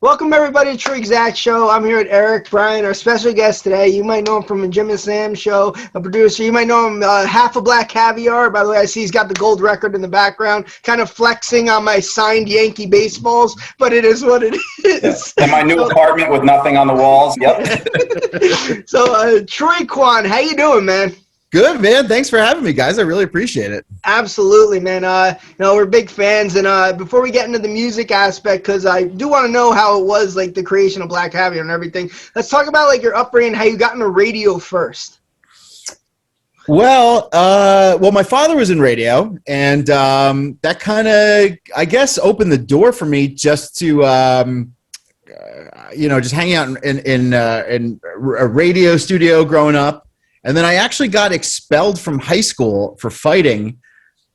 Welcome everybody to TruExact Show. I'm here with Eric Bryan, our special guest today. You might know him from the Jim and Sam Show, a producer. You might know him half of Black Caviar. By the way, I see he's got the gold record in the background, kind of flexing on my signed Yankee baseballs, but it is what it is. And my new apartment with nothing on the walls. Yep. So, TROYQUAN, how you doing, man? Good, man. Thanks for having me, guys. I really appreciate it. Absolutely, man. We're big fans. And before we get into the music aspect, because I do want to know how it was, like, the creation of Black Caviar and everything, let's talk about, like, your upbringing, how you got into radio first. Well, my father was in radio, and that kind of, I guess, opened the door for me just to, just hang out in a radio studio growing up. And then I actually got expelled from high school for fighting.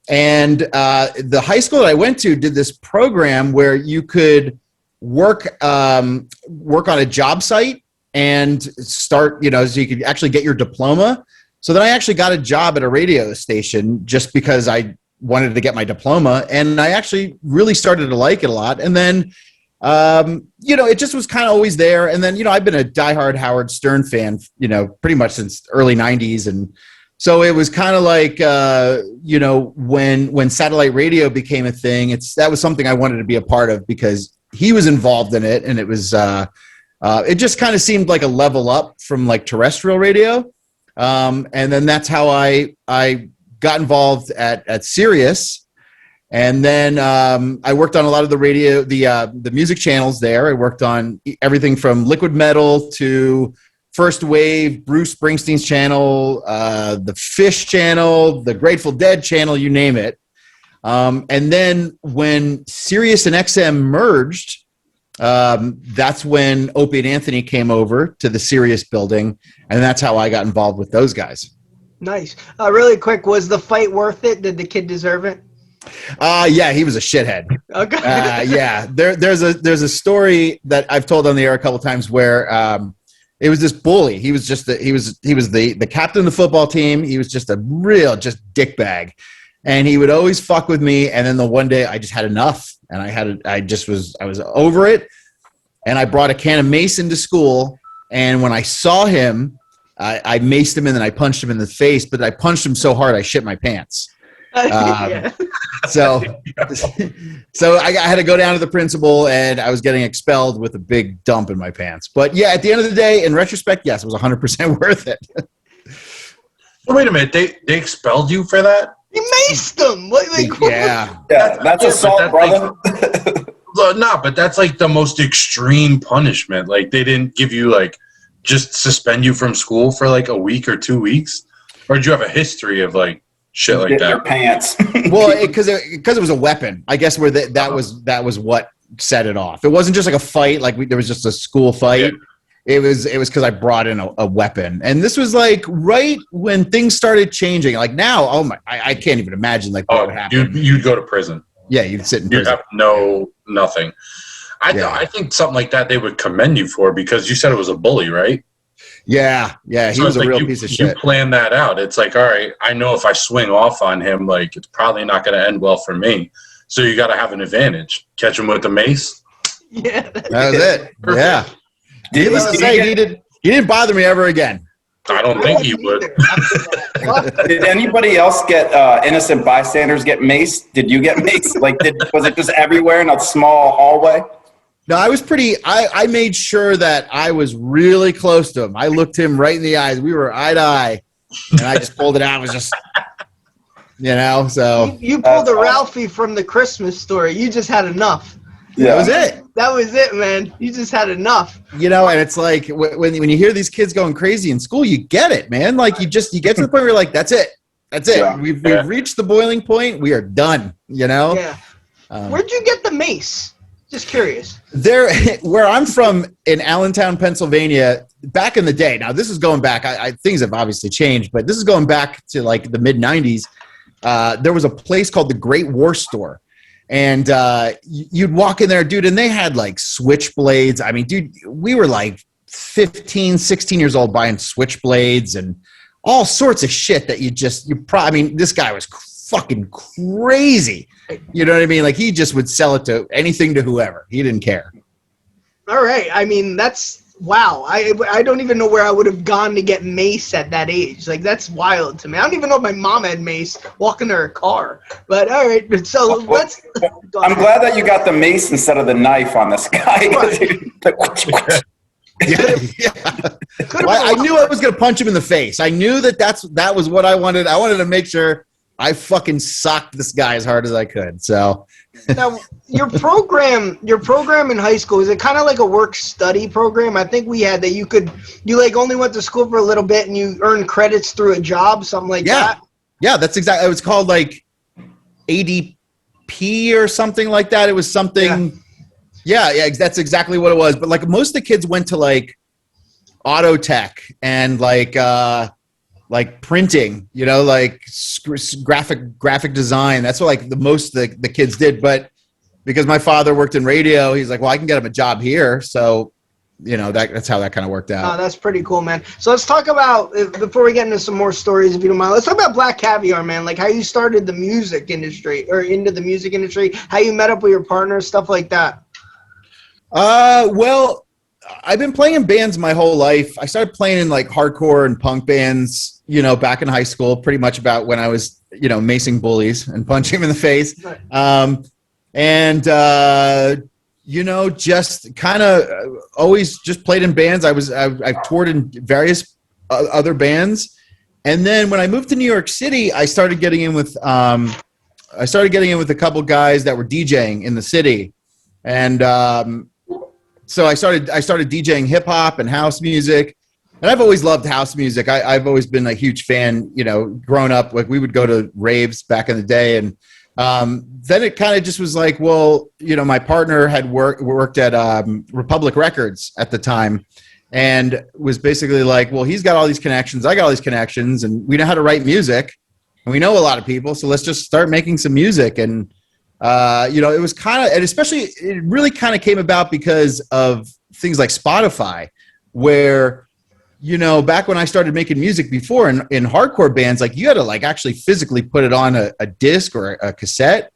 And the high school that I went to did this program where you could work on a job site and start, so you could actually get your diploma. So then I actually got a job at a radio station just because I wanted to get my diploma. And I actually really started to like it a lot. And then it just was kind of always there. And then, I've been a diehard Howard Stern fan, pretty much since early 90s. And so it was kind of like, when satellite radio became a thing, that was something I wanted to be a part of because he was involved in it. And it was, it just kind of seemed like a level up from like terrestrial radio. And then that's how I got involved at Sirius. And then I worked on a lot of the radio, the music channels there. I worked on everything from Liquid Metal to First Wave, Bruce Springsteen's channel, the Fish channel, the Grateful Dead channel, you name it. And then when Sirius and XM merged, that's when Opie and Anthony came over to the Sirius building, and that's how I got involved with those guys. Nice. Really quick, was the fight worth it? Did the kid deserve it? Yeah, he was a shithead. Okay. Yeah, there's a story that I've told on the air a couple times where it was this bully. He was just he was the captain of the football team. He was just a real dickbag, and he would always fuck with me. And then the one day I just had enough, and I was over it, and I brought a can of mace into school. And when I saw him, I maced him and then I punched him in the face. But I punched him so hard I shit my pants. So I had to go down to the principal, and I was getting expelled with a big dump in my pants. But yeah, at the end of the day, in retrospect, yes, it was 100% worth it. Wait a minute, they expelled you for that? You maced them. Yeah, that's assault, brother. No, but that's like the most extreme punishment. Like they didn't give you just suspend you from school for like a week or 2 weeks, or did you have a history of shit like that? Your pants. Well, because it was a weapon, I guess. Where that was what set it off. It wasn't just like a fight. There was just a school fight. Yeah. It was because I brought in a weapon, and this was like right when things started changing. Like now, oh my, I can't even imagine what would happen. You'd go to prison. Yeah, you'd sit in prison. You'd have nothing. I think something like that they would commend you for, because you said it was a bully, right? Yeah, he was a real piece of shit. You plan that out. It's like, all right, I know if I swing off on him, it's probably not going to end well for me. So you got to have an advantage. Catch him with the mace. Yeah, that was it. Yeah. He didn't bother me ever again. I don't think he would. Did anybody else get innocent bystanders get maced? Did you get maced? Was it just everywhere in a small hallway? No, I made sure that I was really close to him. I looked him right in the eyes. We were eye to eye, and I just pulled it out. It was just, so. You pulled a Ralphie from the Christmas Story. You just had enough. Yeah. That was it. That was it, man. You just had enough. And it's like when you hear these kids going crazy in school, you get it, man. Like you get to the point where you're like, that's it. That's it. Yeah. We've reached the boiling point. We are done, Yeah. Where'd you get the mace? Just curious. Where I'm from in Allentown, Pennsylvania, back in the day. Now this is going back. Things have obviously changed, but this is going back to like the mid '90s. There was a place called the Great War Store, and you'd walk in there, dude, and they had like switchblades. I mean, dude, we were like 15, 16 years old buying switchblades and all sorts of shit that this guy was fucking crazy. You know what I mean? Like he just would sell it to anything to whoever. He didn't care. All right. I mean, that's wow. I don't even know where I would have gone to get mace at that age. Like, that's wild to me. I don't even know if my mom had mace walking to her car. But all right. So let's. Go I'm ahead. glad that you got the mace instead of the knife on this guy. Yeah. Could've Well, I been- knew I was going to punch him in the face. I knew that was what I wanted. I wanted to make sure I fucking socked this guy as hard as I could. So Now, your program in high school, is it kind of like a work-study program? I think we had that you like only went to school for a little bit and you earned credits through a job, something like that? Yeah, that's exactly. It was called like ADP or something like that. It was something. Yeah, that's exactly what it was. But like most of the kids went to like auto tech and like printing, like graphic design. That's what like the most the kids did. But because my father worked in radio, he's like, well, I can get him a job here. So, that's how that kind of worked out. Oh, that's pretty cool, man. So let's talk about, before we get into some more stories, if you don't mind, let's talk about Black Caviar, man. Like how you started the music industry or into the music industry, how you met up with your partner, stuff like that. Well, I've been playing in bands my whole life. I started playing in like hardcore and punk bands, back in high school, pretty much about when I was, macing bullies and punching them in the face. Right. Just kind of always just played in bands. I've toured in various other bands. And then when I moved to New York City, I started getting in with a couple guys that were DJing in the city. And so I started DJing hip hop and house music, and I've always loved house music. I've always been a huge fan. Growing up, like we would go to raves back in the day, and then it kind of just was like, well, my partner had worked at Republic Records at the time, and was basically like, well, he's got all these connections, I got all these connections, and we know how to write music, and we know a lot of people, so let's just start making some music. And it was kind of, and especially it really kind of came about because of things like Spotify, where, back when I started making music before in hardcore bands, like you had to like actually physically put it on a disc or a cassette.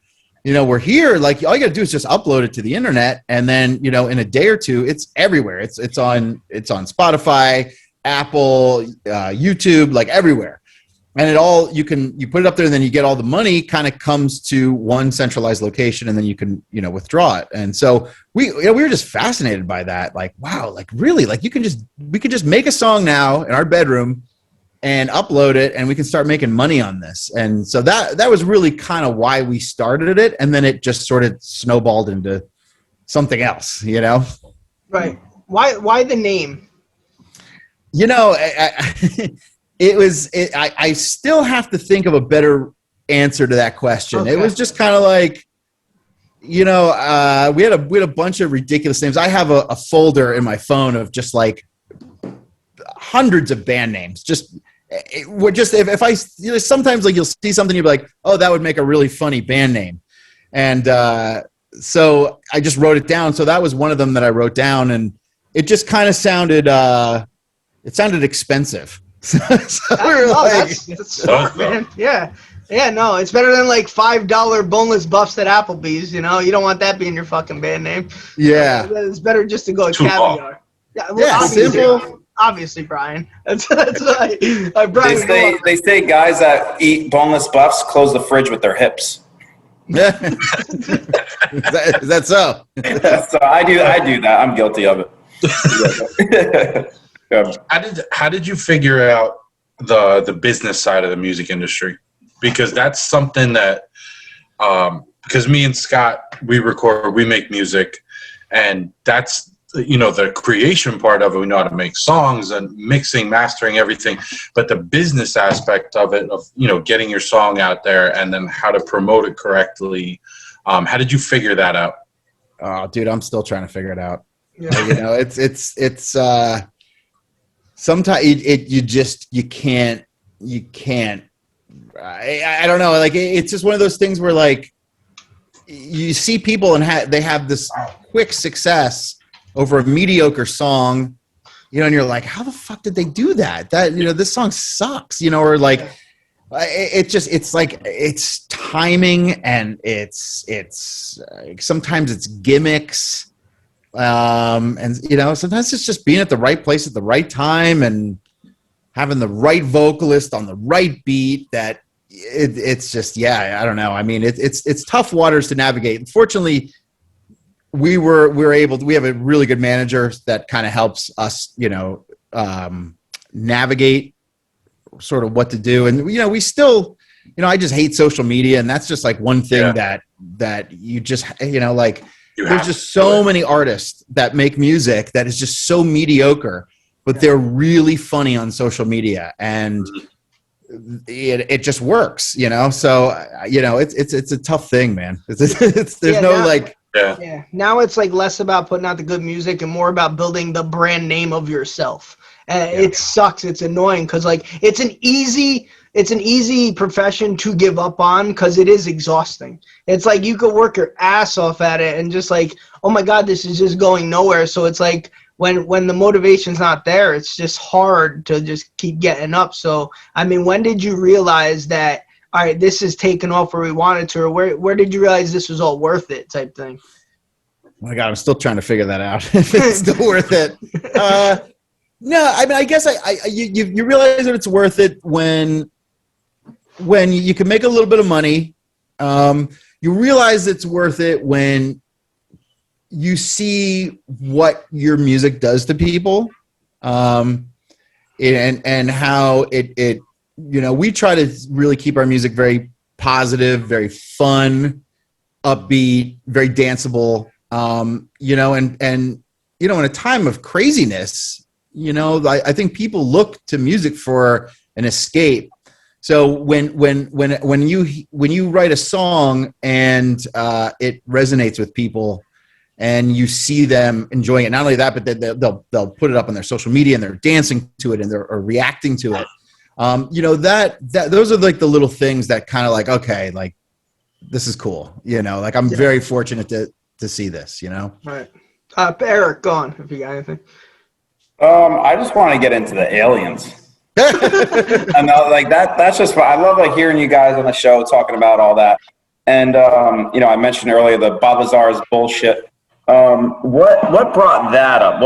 We're here, like all you got to do is just upload it to the internet, and then in a day or two, it's everywhere. It's on Spotify, Apple, YouTube, like everywhere. And you put it up there, and then you get all the money kind of comes to one centralized location, and then you can, withdraw it. And so we were just fascinated by that. Like, wow, like really, like we could just make a song now in our bedroom and upload it, and we can start making money on this. And so that was really kind of why we started it. And then it just sort of snowballed into something else, Right. Why the name? I still have to think of a better answer to that question. Okay. It was just kind of like, we had a bunch of ridiculous names. I have a folder in my phone of just like hundreds of band names. If I, sometimes like you'll see something, you'll be like, oh, that would make a really funny band name. And so I just wrote it down. So that was one of them that I wrote down, and it just kind of sounded expensive. That's smart, man. Yeah, no, it's better than like $5 boneless buffs at Applebee's. You don't want that being your fucking band name. Yeah, it's better just to go with Too Caviar. long. Yeah, well, simple. Obviously, Brian. That's why. Brian, They say guys that eat boneless buffs close the fridge with their hips. Is that so? So I do that. I'm guilty of it. How did you figure out the business side of the music industry? Because that's something that because me and Scott, we make music, and that's the creation part of it. We know how to make songs and mixing, mastering, everything, but the business aspect of it, of getting your song out there and then how to promote it correctly. How did you figure that out? Oh, dude, I'm still trying to figure it out. Yeah. It's sometimes you can't I don't know, like it's just one of those things where like you see people and they have this quick success over a mediocre song, and you're like, how the fuck did they do that? This song sucks, or like it's timing, and it's sometimes it's gimmicks. And sometimes it's just being at the right place at the right time and having the right vocalist on the right beat. That it's just, I don't know. I mean, it's tough waters to navigate. Fortunately, we have a really good manager that kind of helps us, navigate sort of what to do. And, we still, I just hate social media, and that's just like one thing that you just, there's just so many artists that make music that is just so mediocre, but they're really funny on social media, and it just works, so it's a tough thing, man. Now it's like less about putting out the good music and more about building the brand name of yourself. It sucks. It's annoying because like it's an easy profession to give up on because it is exhausting. It's like you could work your ass off at it and just like, oh my God, this is just going nowhere. So it's like when the motivation's not there, it's just hard to just keep getting up. So I mean, when did you realize that, all right, this is taking off where we wanted to, or where did you realize this was all worth it type thing? Oh my God, I'm still trying to figure that out. If it's still worth it. No, I mean, I guess you realize that it's worth it when you can make a little bit of money. You realize it's worth it when you see what your music does to people, and how it we try to really keep our music very positive, very fun, upbeat, very danceable. In a time of craziness, I think people look to music for an escape. So when you write a song and it resonates with people, and you see them enjoying it, not only that, but they'll put it up on their social media and they're dancing to it and they're reacting to it. That those are like the little things that kind of like, okay, like this is cool. Like I'm very fortunate to see this. Right. Eric, go on if you got anything. I just want to get into the aliens. And like that's just I love like hearing you guys on the show talking about all that. And I mentioned earlier the Bob Lazar's bullshit. What brought that up?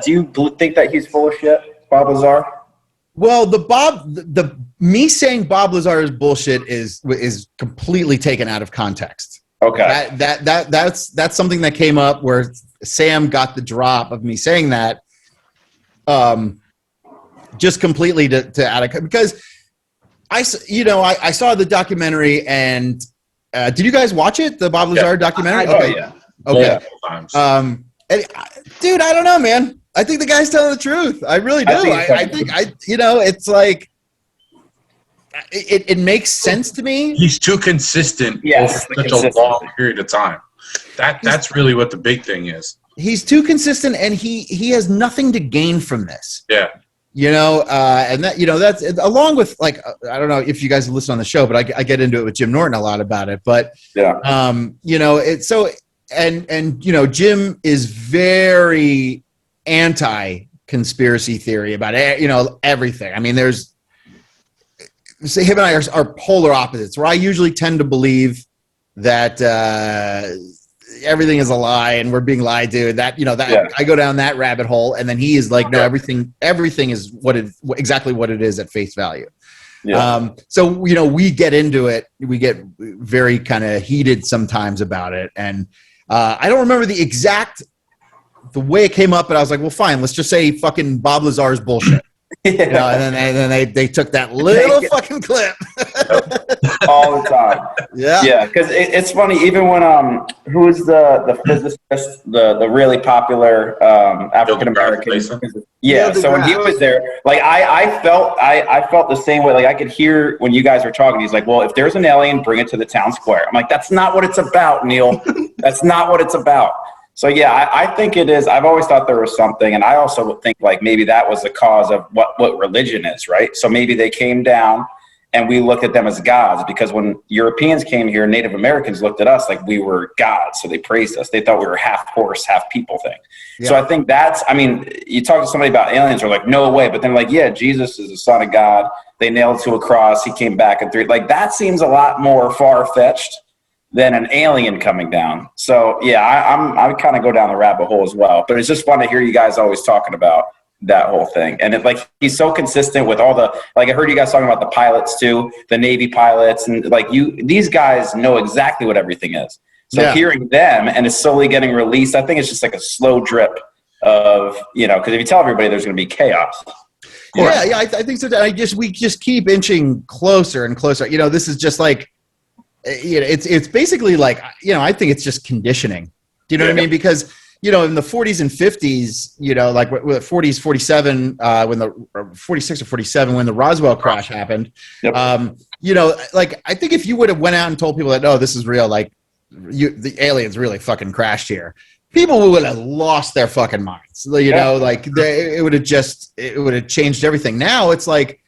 Do you think that he's full of shit, Bob Lazar? Well, me saying Bob Lazar is bullshit is completely taken out of context. Okay. That's something that came up where Sam got the drop of me saying that. Just completely to out of, because I saw the documentary, and did you guys watch it? The Bob Lazar documentary? Okay. Yeah. Okay. Yeah. Dude, I don't know, man. I think the guy's telling the truth. I really do. I think it's like it makes sense to me. He's too consistent over such a long period of time. That's really what the big thing is. He's too consistent, and he has nothing to gain from this. Yeah. And that's along with, like, I don't know if you guys listen on the show, but I get into it with Jim Norton a lot about it. But it's so, and Jim is very anti-conspiracy theory about everything. I mean, him and I are polar opposites. Where I usually tend to believe that everything is a lie and we're being lied to. I go down that rabbit hole, and then he is like, no, everything is exactly what it is at face value. Yeah. So we get into it. We get very kind of heated sometimes about it, and I don't remember the way it came up, but I was like, well, fine, let's just say fucking Bob Lazar's bullshit. And then they took that little fucking clip all the time. Yeah. Because it's funny, even when who's the physicist, the really popular African American. Yeah. So when he was there, like I felt the same way. Like I could hear when you guys were talking. He's like, well, if there's an alien, bring it to the town square. I'm like, that's not what it's about, Neil. That's not what it's about. So yeah, I think it is. I've always thought there was something, and I also would think like maybe that was the cause of what religion is, right? So maybe they came down and we looked at them as gods, because when Europeans came here, Native Americans looked at us like we were gods, so they praised us. They thought we were half horse, half people thing. Yeah. So I think you talk to somebody about aliens, they're like, no way. But then like, yeah, Jesus is the son of God. They nailed to a cross. He came back in 3. Like that seems a lot more far-fetched than an alien coming down. So yeah, I kind of go down the rabbit hole as well. But it's just fun to hear you guys always talking about that whole thing. And it, like, he's so consistent with all the, like, I heard you guys talking about the pilots too, the Navy pilots, and like these guys know exactly what everything is. So hearing them and it's slowly getting released, I think it's just like a slow drip of, you know, because if you tell everybody there's going to be chaos. Yeah, I think so. We just keep inching closer and closer. You know, this is just like, you know, it's basically like, you know, I think it's just conditioning. Do you know what I mean? Because, you know, in the 40s and 50s, you know, like with 40s, 47, when the 46 or 47, when the Roswell crash happened, you know, like, I think if you would have went out and told people that, no, this is real, like the aliens really fucking crashed here, people would have lost their fucking minds. You know, like it would have changed everything. Now it's like,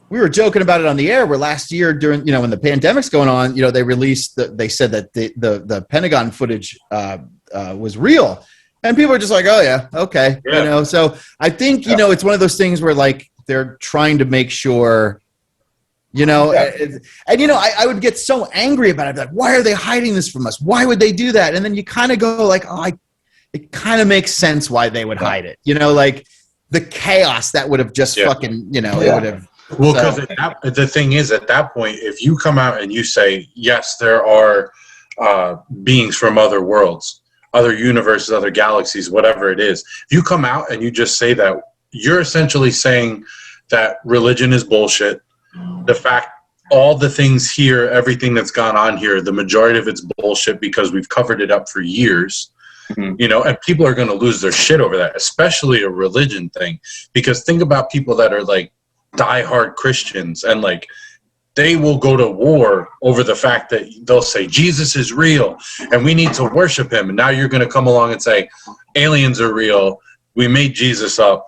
we were joking about it on the air where last year during, you know, when the pandemic's going on, you know, they said that the Pentagon footage was real, and people are just like, oh yeah, okay. You know, so I think, you know, it's one of those things where like they're trying to make sure, you know, and you know, I would get so angry about it. Like, why are they hiding this from us? Why would they do that? And then you kind of go like, oh, it kind of makes sense why they would hide it. You know, like the chaos that would have just fucking, you know, it would have. Well, because the thing is, at that point, if you come out and you say, yes, there are beings from other worlds, other universes, other galaxies, whatever it is, if you come out and you just say that, you're essentially saying that religion is bullshit. The fact, all the things here, everything that's gone on here, the majority of it's bullshit because we've covered it up for years. You know, and people are going to lose their shit over that, especially a religion thing. Because think about people that are like diehard Christians, and like they will go to war over the fact that they'll say Jesus is real and we need to worship him. And now you're going to come along and say aliens are real. We made Jesus up.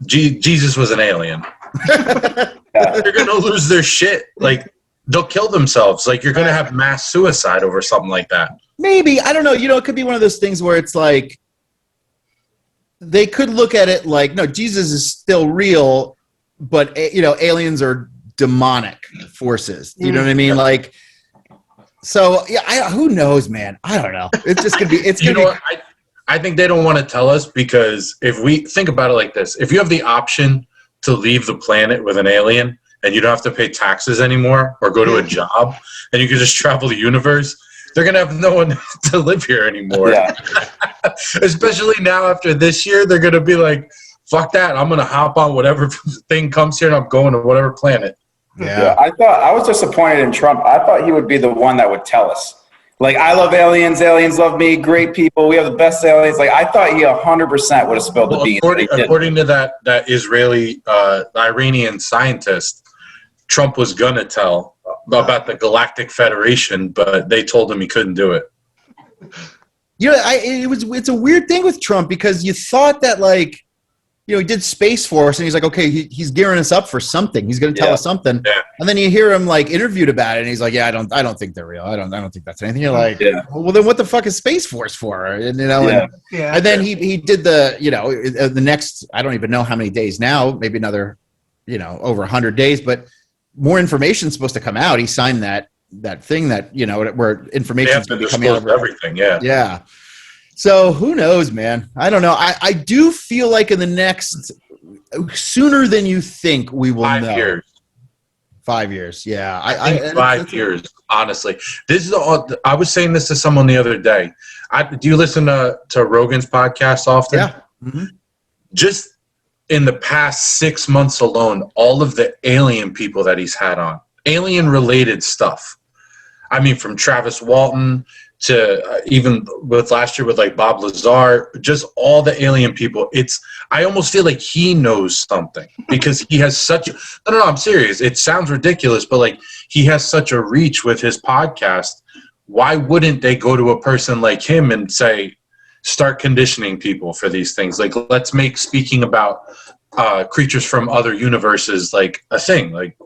Jesus was an alien. They're going to lose their shit. Like, they'll kill themselves. Like, you're going to have mass suicide over something like that. Maybe. I don't know. You know, it could be one of those things where it's like they could look at it like, no, Jesus is still real, but, you know, aliens are demonic forces. You know what I mean? Like, so, yeah, who knows, man? I don't know. It's just going to be, it's going to be. I think they don't want to tell us, because if we think about it like this, if you have the option to leave the planet with an alien and you don't have to pay taxes anymore or go to a job and you can just travel the universe, they're going to have no one to live here anymore. Especially now after this year, they're going to be like, fuck that. I'm going to hop on whatever thing comes here and I'm going to whatever planet. I was disappointed in Trump. I thought he would be the one that would tell us. Like, I love aliens. Aliens love me. Great people. We have the best aliens. Like, I thought he 100% would have spilled the beans. According to that Israeli, Iranian scientist, Trump was going to tell about the Galactic Federation, but they told him he couldn't do it. You know, it's a weird thing with Trump, because you thought that, like, you know, he did Space Force and he's like, okay, he's gearing us up for something. He's going to tell us something. And then you hear him like interviewed about it and he's like, yeah, I don't think they're real. I don't think that's anything. You're like, well, then what the fuck is Space Force for? And, you know, and then he did the, you know, the next, I don't even know how many days now, maybe another, you know, over 100 days, but more information is supposed to come out. He signed that thing that, you know, where information is going to be coming out of everything. Yeah. So who knows, man? I don't know. I do feel like in the next, sooner than you think, we will know. 5 years. 5 years, yeah. I think 5 years, honestly. This is I was saying this to someone the other day. Do you listen to Rogan's podcast often? Yeah. Mm-hmm. Just in the past 6 months alone, all of the alien people that he's had on, alien-related stuff. I mean, from Travis Walton to even with last year with like Bob Lazar, just all the alien people. I almost feel like he knows something, because he has such no, I'm serious. It sounds ridiculous, but like, he has such a reach with his podcast. Why wouldn't they go to a person like him and say, start conditioning people for these things? Like, let's make speaking about creatures from other universes like a thing, like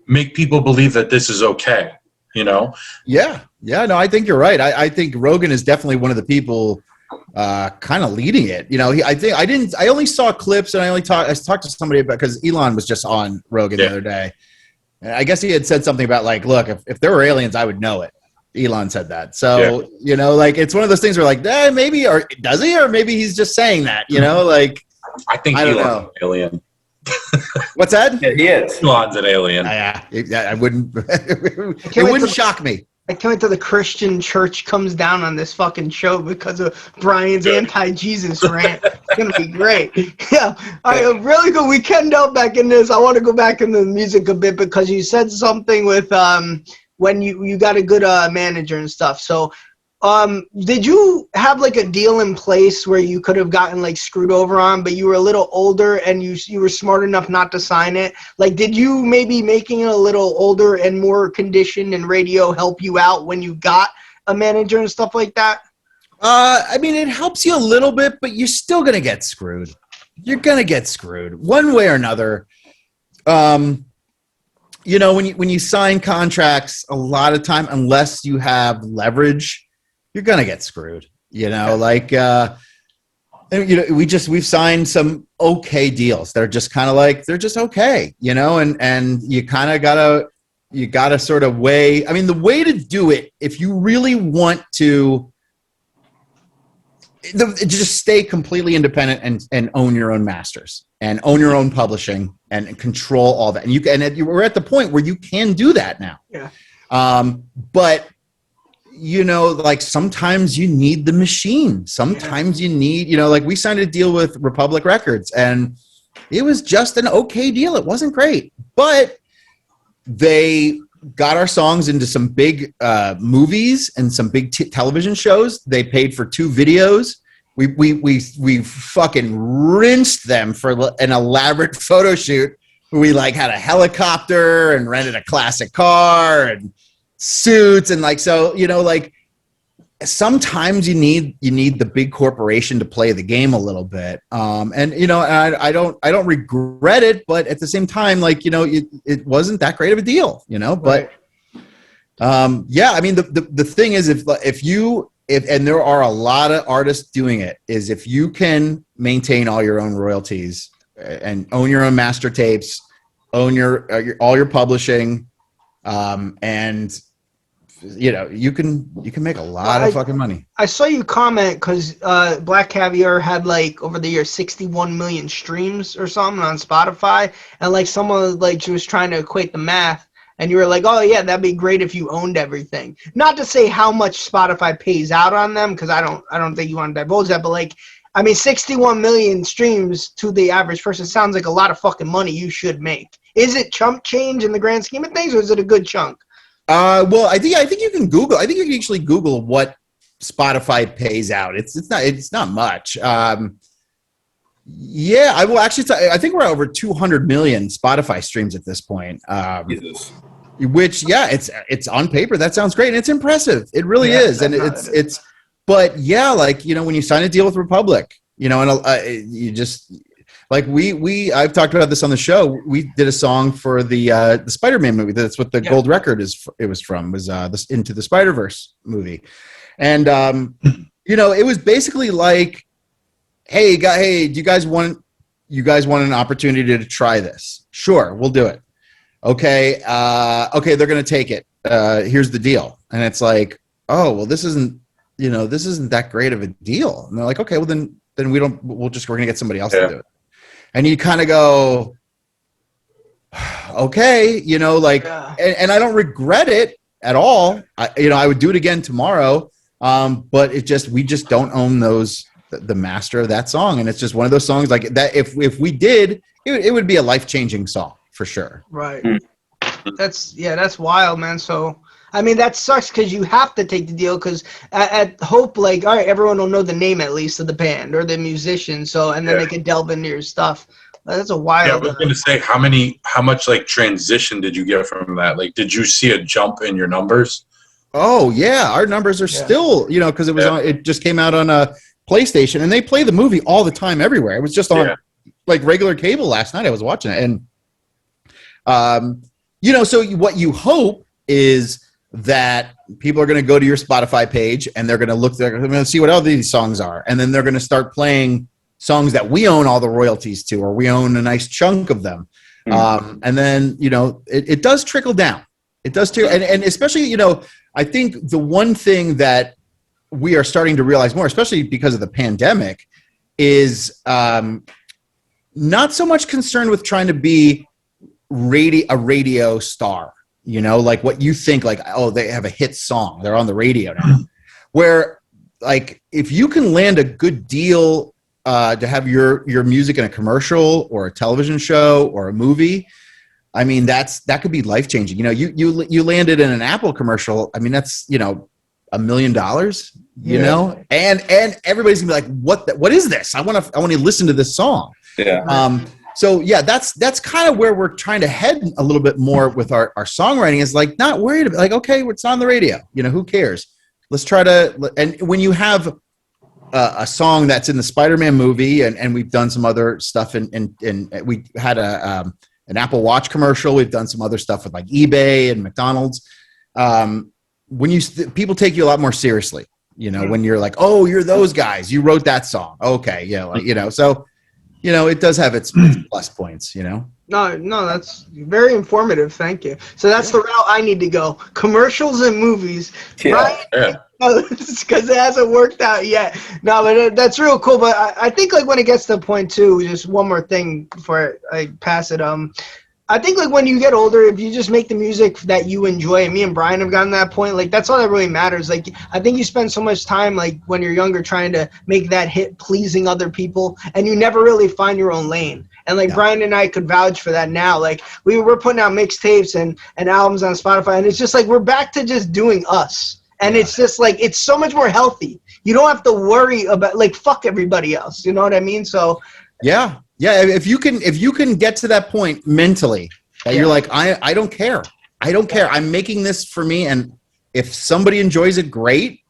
make people believe that this is okay. You know? Yeah. No, I think you're right. I think Rogan is definitely one of the people kind of leading it. You know, I only saw clips, and I talked to somebody about, because Elon was just on Rogan the other day. And I guess he had said something about like, look, if there were aliens, I would know it. Elon said that. So, you know, like, it's one of those things where like, maybe, or does he, or maybe he's just saying that, you know, like, I think I don't Elon's know. an alien. What's that? Yeah, he is. Elon's an alien. I wouldn't, it wouldn't shock me. I can't wait till the Christian church comes down on this fucking show because of Brian's anti-Jesus rant. It's going to be great. Yeah. All right, really good. We can delve back in this. I want to go back into the music a bit because you said something with when you got a good manager and stuff. So did you have like a deal in place where you could have gotten like screwed over on, but you were a little older and you were smart enough not to sign it? Like, did you maybe making it a little older and more conditioned and radio help you out when you got a manager and stuff like that? I mean, it helps you a little bit, but you're still going to get screwed. You're going to get screwed one way or another. You know, when you sign contracts, a lot of time, unless you have leverage, you're going to get screwed, you know, like, you know, we've signed some okay deals. They're just kind of like, they're just okay, you know, and you kind of gotta sort of weigh. I mean, the way to do it, if you really want to just stay completely independent and own your own masters and own your own publishing and control all that. And we're at the point where you can do that now. Yeah. But you know, like sometimes you need the machine. Sometimes you need, you know, like we signed a deal with Republic Records and it was just an okay deal. It wasn't great, but they got our songs into some big movies and some big television shows. They paid for 2 videos. We fucking rinsed them for an elaborate photo shoot. We like had a helicopter and rented a classic car and suits and like, so, you know, like sometimes you need the big corporation to play the game a little bit. And you know, I don't regret it, but at the same time, like, you know, it wasn't that great of a deal, you know, but yeah, I mean, the thing is, if and there are a lot of artists doing it, is if you can maintain all your own royalties and own your own master tapes, own all your publishing, and you know, you can make a lot of fucking money. I saw you comment because Black Caviar had like over the year 61 million streams or something on Spotify, and like someone like she was trying to equate the math, and you were like, oh yeah, that'd be great if you owned everything. Not to say how much Spotify pays out on them, because I don't think you want to divulge that, but like, I mean, 61 million streams to the average person sounds like a lot of fucking money you should make. Is it chump change in the grand scheme of things, or is it a good chunk? Well, I think you can Google. I think you can actually Google what Spotify pays out. It's not much. Yeah, I will actually. I think we're over 200 million Spotify streams at this point. Jesus. Which, yeah, it's on paper. That sounds great, and it's impressive. It really is, and it's. But yeah, like, you know, when you sign a deal with Republic, you know, and you just. Like I've talked about this on the show. We did a song for the Spider-Man movie. That's what the gold record was this Into the Spider-Verse movie. And you know, it was basically like, hey, do you guys want an opportunity to try this? Sure, we'll do it. Okay, they're gonna take it. Here's the deal. And it's like, oh, well, this isn't that great of a deal. And they're like, okay, well then we're gonna get somebody else to do it. And you kind of go, okay, you know, like, and I don't regret it at all. I would do it again tomorrow. But we just don't own the master of that song. And it's just one of those songs like that. If we did, it would be a life-changing song for sure. Right. That's wild, man. So, I mean, that sucks because you have to take the deal because at Hope, like, all right, everyone will know the name at least of the band or the musician. So, and then they can delve into your stuff. That's a wild. Yeah, I was going to say, how much like transition did you get from that? Like, did you see a jump in your numbers? Oh yeah, our numbers are still, you know, because it was it just came out on a PlayStation and they play the movie all the time everywhere. It was just on like regular cable last night. I was watching it, and you know, so what you hope is that people are going to go to your Spotify page and they're going to see what all these songs are. And then they're going to start playing songs that we own all the royalties to, or we own a nice chunk of them. And then, you know, it does trickle down. It does too. And especially, you know, I think the one thing that we are starting to realize more, especially because of the pandemic, is not so much concerned with trying to be a radio star, you know, like what you think, like, oh, they have a hit song, they're on the radio now. Where, like, if you can land a good deal to have your music in a commercial or a television show or a movie, I mean, that could be life changing. You know, you landed in an Apple commercial. I mean, that's, you know, $1 million. You know, and everybody's gonna be like, what is this? I want to listen to this song. Yeah. So yeah, that's kind of where we're trying to head a little bit more with our songwriting, is like not worried about, like, okay, it's on the radio. You know, who cares? Let's try to, and when you have a song that's in the Spider-Man movie, and we've done some other stuff and we had an Apple Watch commercial. We've done some other stuff with like eBay and McDonald's. When people take you a lot more seriously, you know, when you're like, oh, you're those guys, you wrote that song. Okay. Yeah. Like, you know, so, you know, it does have its plus points, you know? No, that's very informative. Thank you. So that's the route I need to go. Commercials and movies. Yeah. Right? Yeah. Because it hasn't worked out yet. No, but that's real cool. But I think, like, when it gets to the point too, just one more thing before I pass it. I think, like, when you get older, if you just make the music that you enjoy, and me and Brian have gotten to that point, like, that's all that really matters. Like, I think you spend so much time, like, when you're younger, trying to make that hit, pleasing other people, and you never really find your own lane. And, like, Brian and I could vouch for that now. Like, we're putting out mixtapes and albums on Spotify, and it's just like we're back to just doing us. And it's just like, it's so much more healthy. You don't have to worry about, like, fuck everybody else. You know what I mean? So yeah. If you can get to that point mentally, that you're like, I don't care. I'm making this for me. And if somebody enjoys it, great.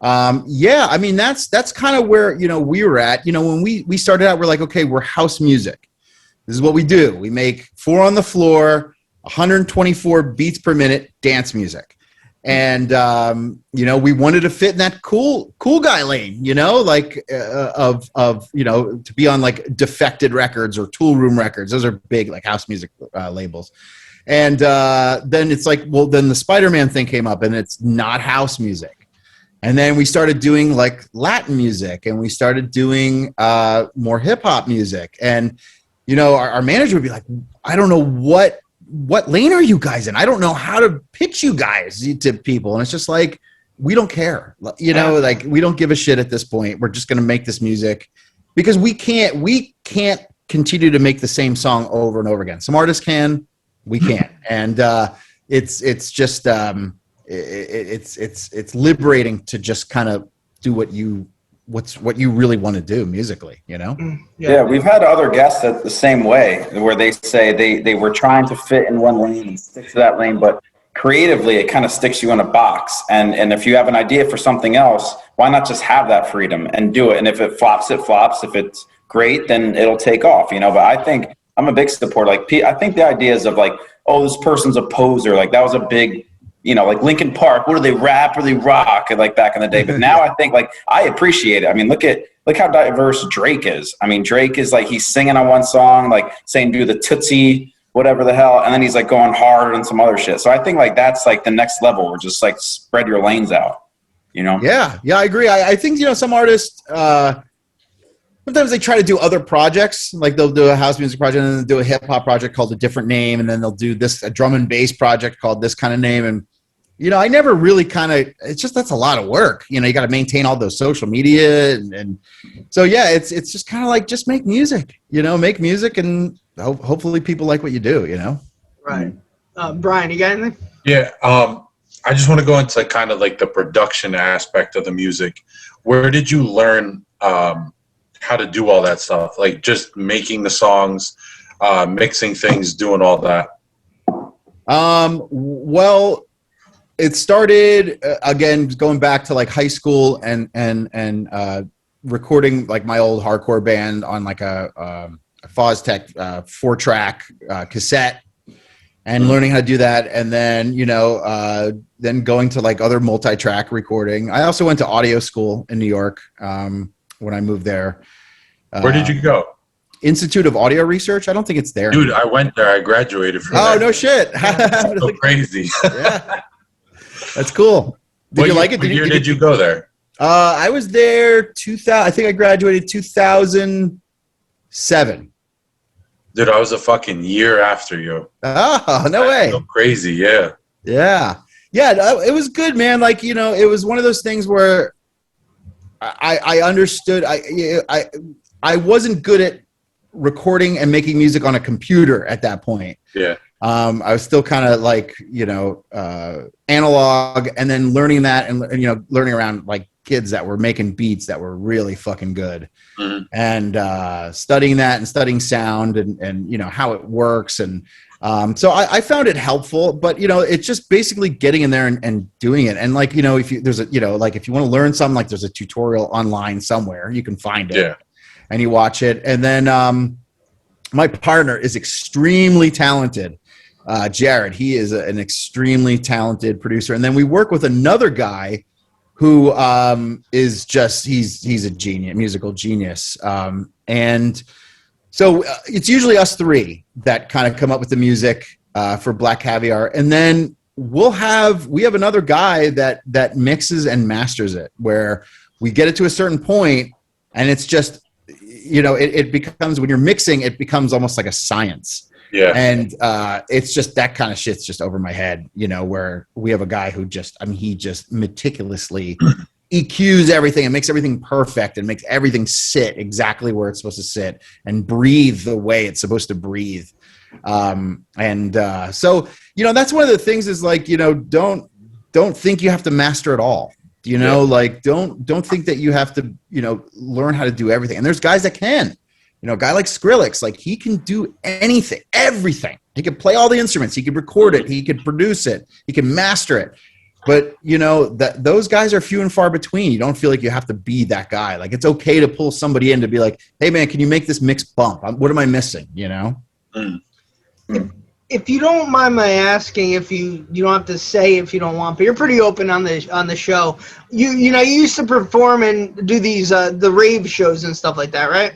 I mean, that's kind of where, you know, we were at, you know, when we started out, we're like, okay, we're house music. This is what we do. We make 4 on the floor, 124 beats per minute dance music. And, you know, we wanted to fit in that cool guy lane, you know, like, of, you know, to be on like Defected Records or Tool Room Records. Those are big, like, house music labels. And then it's like, well, then the Spider-Man thing came up, and it's not house music. And then we started doing like Latin music, and we started doing more hip hop music. And, you know, our manager would be like, I don't know what lane are you guys in? I don't know how to pitch you guys to people. And it's just like, we don't care, you know, like, we don't give a shit at this point. We're just going to make this music because we can't continue to make the same song over and over again. Some artists can, we can't. And it's just, it's liberating to just kind of do what you really want to do musically, you know? Yeah, we've had other guests that the same way, where they say they were trying to fit in one lane and stick to that lane, but creatively it kind of sticks you in a box. And if you have an idea for something else, why not just have that freedom and do it? And if it flops, it flops. If it's great, then it'll take off, you know? But I think I'm a big supporter. Like, I think the ideas of like, oh, this person's a poser, like that was a big, you know, like Linkin Park, what do they rap or they rock, like back in the day. But now I think, like, I appreciate it. I mean, look how diverse Drake is. I mean, Drake is like, he's singing on one song, like saying do the Tootsie, whatever the hell, and then he's like going harder and some other shit. So I think like that's like the next level, where just like spread your lanes out, you know? Yeah, I agree. I think, you know, some artists, sometimes they try to do other projects, like they'll do a house music project and then they'll do a hip hop project called a different name, and then they'll do a drum and bass project called this kind of name. And, you know, I never really it's just, that's a lot of work. You know, you got to maintain all those social media. And so, yeah, it's just kind of like, just make music, you know, make music, and hopefully people like what you do, you know? Right. Brian, you got anything? Yeah. I just want to go into kind of like the production aspect of the music. Where did you learn how to do all that stuff? Like just making the songs, mixing things, doing all that? Well, it started again going back to like high school and recording like my old hardcore band on like a Foztech 4-track cassette, and learning how to do that, and then, you know, then going to like other multi-track recording. I also went to audio school in New York when I moved there. Where did you go? Institute of Audio Research. I don't think it's there. Dude, I went there. I graduated from there. Oh, no shit. So crazy. Yeah. That's cool. Did you like it? What year did you go there? I was there 2000. I think I graduated 2007. Dude, I was a fucking year after you. Oh, no way. So crazy, yeah. Yeah. Yeah, it was good, man. Like, you know, it was one of those things where I understood. I wasn't good at recording and making music on a computer at that point. Yeah. I was still kind of like, you know, analog, and then learning that and, you know, learning around like kids that were making beats that were really fucking good. Mm-hmm. And studying that and studying sound and, you know, how it works. And so I found it helpful, but, you know, it's just basically getting in there and doing it. And like, you know, if you want to learn something, like there's a tutorial online somewhere, you can find it. Yeah. And you watch it. And then my partner is extremely talented. Jared, he is an extremely talented producer. And then we work with another guy who is just, he's a genius, musical genius. And so it's usually us three that kind of come up with the music for Black Caviar. And then we have another guy that mixes and masters it, where we get it to a certain point and it's just, you know, it becomes, when you're mixing, it becomes almost like a science. Yeah. And it's just that kind of shit's just over my head, you know, where we have a guy who he just meticulously EQs everything and makes everything perfect and makes everything sit exactly where it's supposed to sit and breathe the way it's supposed to breathe. So, you know, that's one of the things is like, you know, don't think you have to master it all. You know, like don't think that you have to, you know, learn how to do everything. And there's guys that can. You know, a guy like Skrillex, like he can do anything, everything. He can play all the instruments. He can record it. He can produce it. He can master it. But, you know, those guys are few and far between. You don't feel like you have to be that guy. Like it's okay to pull somebody in to be like, hey, man, can you make this mix bump? What am I missing, you know? If you don't mind my asking, if you don't have to say if you don't want, but you're pretty open on the show. You know, you used to perform and do these the rave shows and stuff like that, right?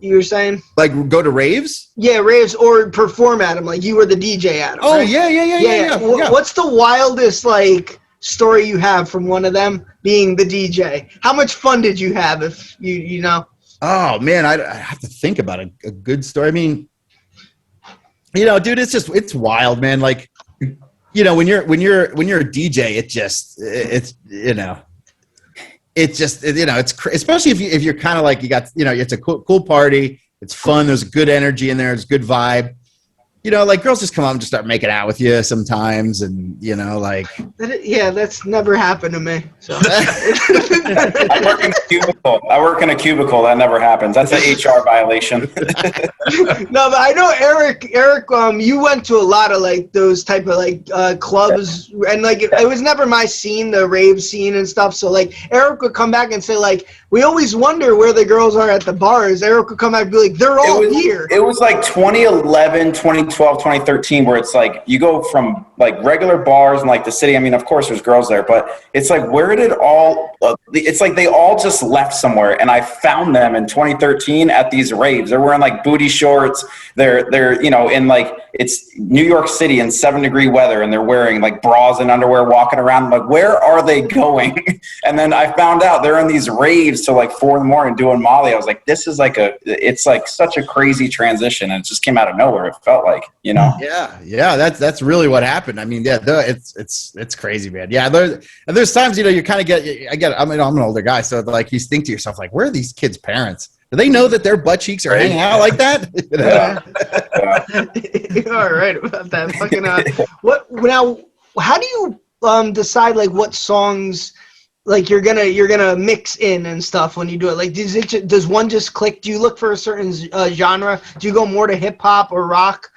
You were saying? Like go to raves? Yeah, raves, or perform at them. Like you were the DJ at them. Oh, right? Yeah. What's the wildest like story you have from one of them being the DJ? How much fun did you have, if you know? Oh man, I have to think about a good story. I mean, you know, dude, it's wild, man. Like, you know, when you're a DJ, it's you know. It's just, you know, it's especially if you're kind of like, you got, you know, it's a cool party. It's fun. There's good energy in there. It's good vibe. You know, like girls just come up and just start making out with you sometimes. And, you know, like. Yeah, that's never happened to me. So. I work in a cubicle. That never happens. That's an HR violation. No, but I know Eric, you went to a lot of like those type of like clubs, and like it was never my scene, the rave scene and stuff. So like Eric would come back and say like, we always wonder where the girls are at the bars. Eric would come back and be like, they're all here. It was like 2011, 2012, 2013, where it's like you go from like regular bars and like the city. I mean, of course there's girls there, but it's like, where did it's like they all just left somewhere. And I found them in 2013 at these raves. They're wearing like booty shorts. They're, you know, in like, it's New York City in 7-degree weather, and they're wearing like bras and underwear walking around. I'm like, where are they going? And then I found out they're in these raves till like 4 a.m. doing Molly. I was like, this is like it's like such a crazy transition. And it just came out of nowhere. It felt like, you know? Yeah. That's really what happened. I mean, yeah, it's crazy, man. Yeah. There's times, you know, you kind of I'm an older guy. So like you think to yourself, like, where are these kids' parents? Do they know that their butt cheeks are hanging out like that? You know? You're all right about that. Fucking what now? How do you decide like what songs like you're gonna mix in and stuff when you do it? Like, does one just click? Do you look for a certain genre? Do you go more to hip hop or rock?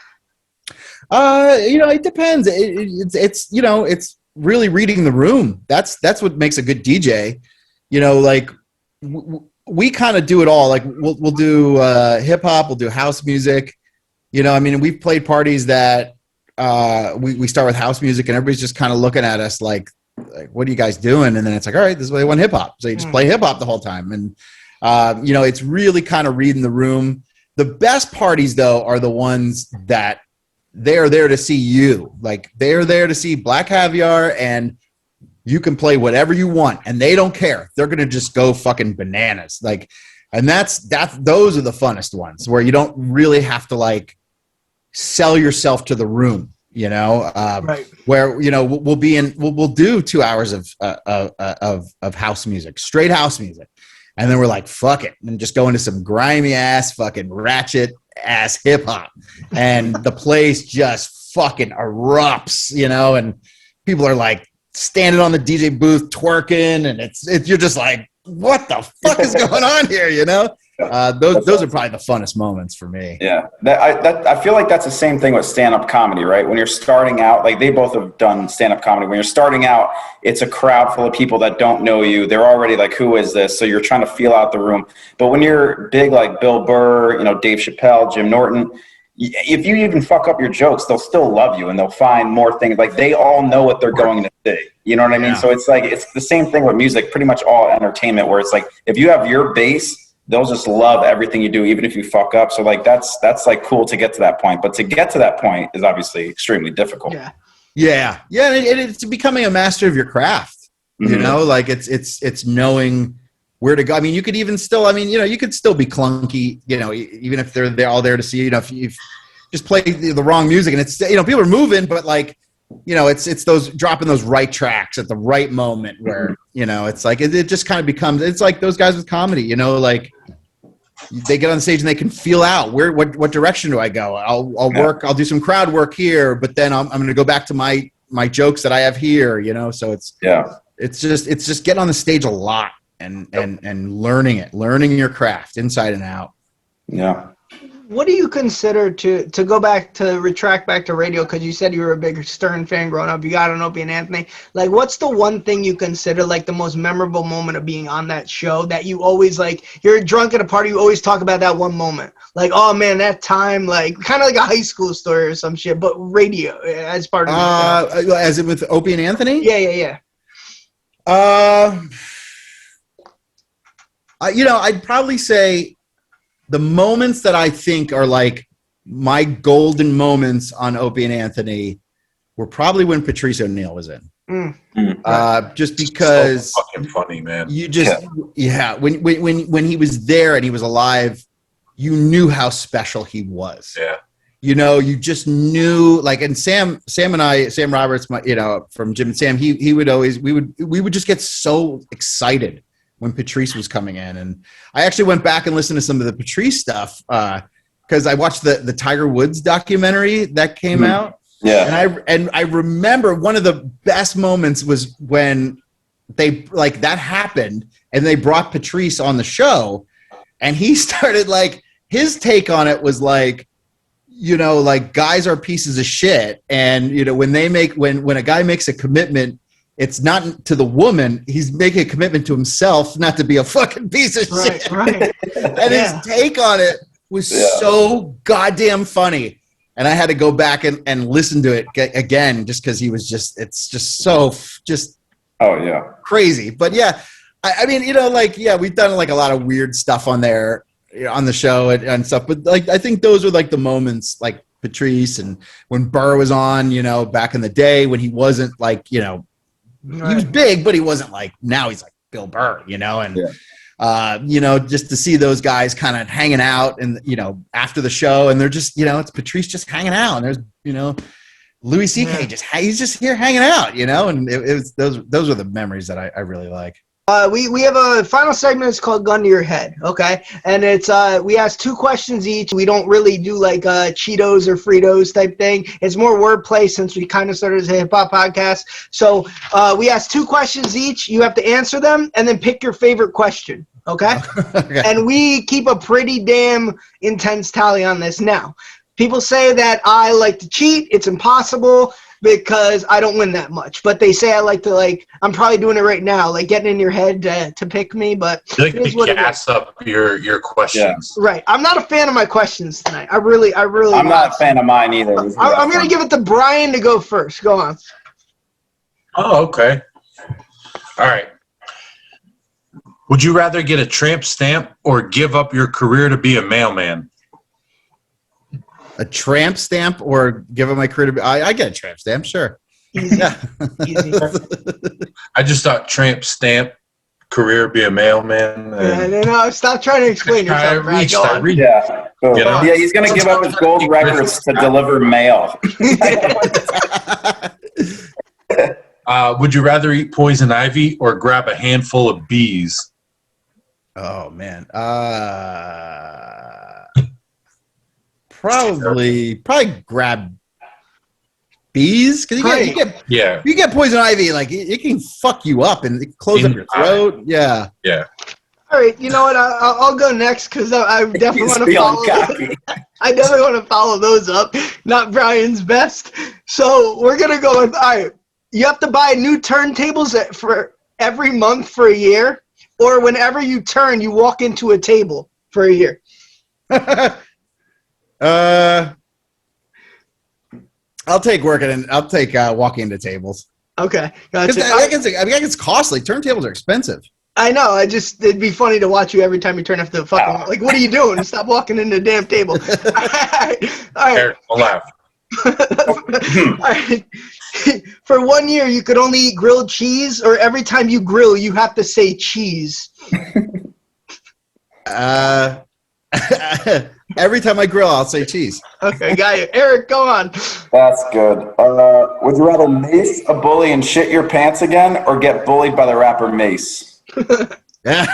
You know, it depends. It's you know, it's really reading the room. That's what makes a good DJ. You know, like. We kind of do it all. Like we'll do hip hop, we'll do house music. You know, I mean, we've played parties that we start with house music and everybody's just kind of looking at us like, what are you guys doing? And then it's like, all right, this is why they want hip hop. So you just play hip hop the whole time. And, you know, it's really kind of reading the room. The best parties, though, are the ones that they're there to see you. Like, they're there to see Black Caviar, and you can play whatever you want, and they don't care. They're going to just go fucking bananas. Like, and those are the funnest ones, where you don't really have to, like, sell yourself to the room, you know? Right. Where, you know, we'll do 2 hours of house music, straight house music. And then we're like, fuck it, and just go into some grimy ass fucking ratchet ass hip hop, and the place just fucking erupts, you know, and people are like standing on the DJ booth twerking, and it's you're just like, what the fuck is going on here, you know? Those are probably the funnest moments for me. Yeah, I feel like that's the same thing with stand-up comedy, right? When you're starting out, like they both have done stand-up comedy. When you're starting out, it's a crowd full of people that don't know you. They're already like, who is this? So you're trying to feel out the room. But when you're big like Bill Burr, you know, Dave Chappelle, Jim Norton, if you even fuck up your jokes, they'll still love you, and they'll find more things. Like they all know what they're going to say. You know what I mean? So it's like, it's the same thing with music, pretty much all entertainment, where it's like, if you have your base, they'll just love everything you do, even if you fuck up. So like, that's like cool to get to that point. But to get to that point is obviously extremely difficult. Yeah. And it's becoming a master of your craft, you know, like it's knowing where to go. I mean, you could even still, I mean, you know, you could still be clunky, you know, even if they're all there to see you, know, if you just play the wrong music and it's, you know, people are moving, but like, you know, it's those dropping those right tracks at the right moment where, you know, it's like, it just kind of becomes, it's like those guys with comedy, you know, like they get on stage and they can feel out what direction do I go? I'll work, I'll do some crowd work here, but then I'm going to go back to my jokes that I have here, you know? So it's just getting on the stage a lot and learning your craft inside and out. Yeah. What do you consider to go back to retract back to radio? Because you said you were a big Stern fan growing up. You got on Opie and Anthony. Like, what's the one thing you consider like the most memorable moment of being on that show that you always like? You're drunk at a party, you always talk about that one moment. Like, oh man, that time, like kind of like a high school story or some shit, but radio as part of the show. As in with Opie and Anthony? Yeah. You know, I'd probably say the moments that I think are like my golden moments on Opie and Anthony were probably when Patrice O'Neal was in. Just because so fucking funny, man. You just when he was there and he was alive, you knew how special he was. Yeah. You know, you just knew, like, and Sam Roberts, you know, from Jim and Sam, he would always, we would just get so excited when Patrice was coming in. And I actually went back and listened to some of the Patrice stuff because I watched the Tiger Woods documentary that came out. Yeah. And I remember one of the best moments was when they, like, that happened and they brought Patrice on the show, and he started, like, his take on it was like, you know, like, guys are pieces of shit. And, you know, when a guy makes a commitment, it's not to the woman. He's making a commitment to himself not to be a fucking piece of shit. Right. And his take on it was so goddamn funny. And I had to go back and listen to it again just because he was it's just so crazy. But yeah, I mean, you know, like, yeah, we've done like a lot of weird stuff on there, you know, on the show and stuff. But like, I think those are like the moments, like Patrice and when Burr was on, you know, back in the day when he wasn't like, you know, he was big, but he wasn't like, now he's like Bill Burr, you know, and, you know, just to see those guys kind of hanging out and, you know, after the show, and they're just, you know, it's Patrice just hanging out, and there's, you know, Louis C.K. he's just here hanging out, you know, and it was, those are the memories that I really like. We have a final segment. It's called Gun to Your Head, okay? And it's we ask 2 questions each. We don't really do like Cheetos or Fritos type thing. It's more wordplay since we kind of started as a hip-hop podcast. So we ask 2 questions each. You have to answer them and then pick your favorite question, okay? Okay. And we keep a pretty damn intense tally on this. Now, people say that I like to cheat. It's impossible, because I don't win that much. But they say I like to, like, I'm probably doing it right now, like getting in your head to pick me. But you like to gas up your questions. Yeah. Right. I'm not a fan of my questions tonight. I'm not a fan of mine either. I'm going to give it to Brian to go first. Go on. Oh, okay. All right. Would you rather get a tramp stamp or give up your career to be a mailman? A tramp stamp or give him my career? I get a tramp stamp, sure. Easy. Yeah. Easy. I just thought tramp stamp career be a mailman. No, stop trying to explain yourself. I reached. Yeah. So, You know? yeah, he's going to give up his gold records to deliver mail. Would you rather eat poison ivy or grab a handful of bees? Oh man. Probably grab bees because you get poison ivy, like it can fuck you up and it close up your throat. Yeah. All right, you know what? I'll go next because I definitely want to follow. I definitely want to follow those up. Not Brian's best. So we're gonna go with. All right, you have to buy new turntables for every month for a year, or whenever you turn, you walk into a table for a year. I'll take walking into tables. Okay, gotcha. I guess it's costly. Turntables are expensive. I know. It'd be funny to watch you every time you turn off the fucking. Like, what are you doing? Stop walking into the damn table. All right. Eric, I'll laugh. All right. For 1 year, you could only eat grilled cheese, or every time you grill, you have to say cheese. Every time I grill, I'll say cheese. Okay, got you. Eric, go on. That's good. Would you rather mace a bully and shit your pants again, or get bullied by the rapper Mace? Yeah.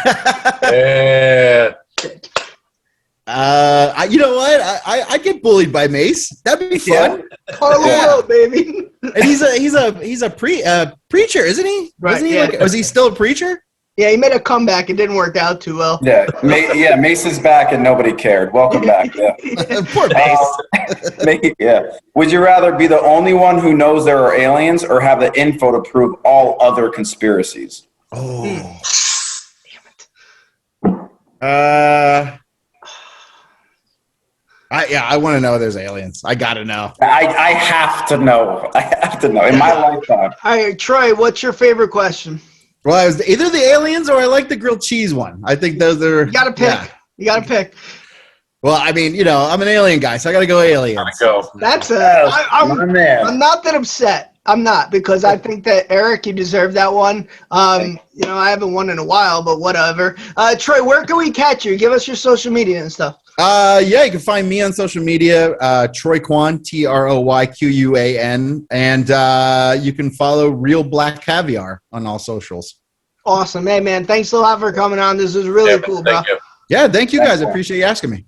You know what? I get bullied by Mace. That'd be fun. Harlow, baby. And he's a preacher, isn't he? Right. Isn't he was he still a preacher? Yeah, he made a comeback. It didn't work out too well. Yeah, Mace is back and nobody cared. Welcome back. Yeah. Poor Mace. Yeah. Would you rather be the only one who knows there are aliens, or have the info to prove all other conspiracies? Oh. Damn it. I want to know there's aliens. I gotta know. I have to know. I have to know in my lifetime. All right, Troy, what's your favorite question? Well, I was either the aliens or I like the grilled cheese one. I think those are. You gotta pick. Yeah. You gotta pick. Well, I mean, I'm an alien guy, so I gotta go aliens. That's I'm not that upset. I'm not, because I think that Eric, you deserve that one. I haven't won in a while, but whatever. Troy, where can we catch you? Give us your social media and stuff. You can find me on social media, TROYQUAN, TROYQUAN, and you can follow Real Black Caviar on all socials. Awesome. Hey, man, thanks a lot for coming on. This was really cool, bro. Yeah, thank you guys. I appreciate you asking me.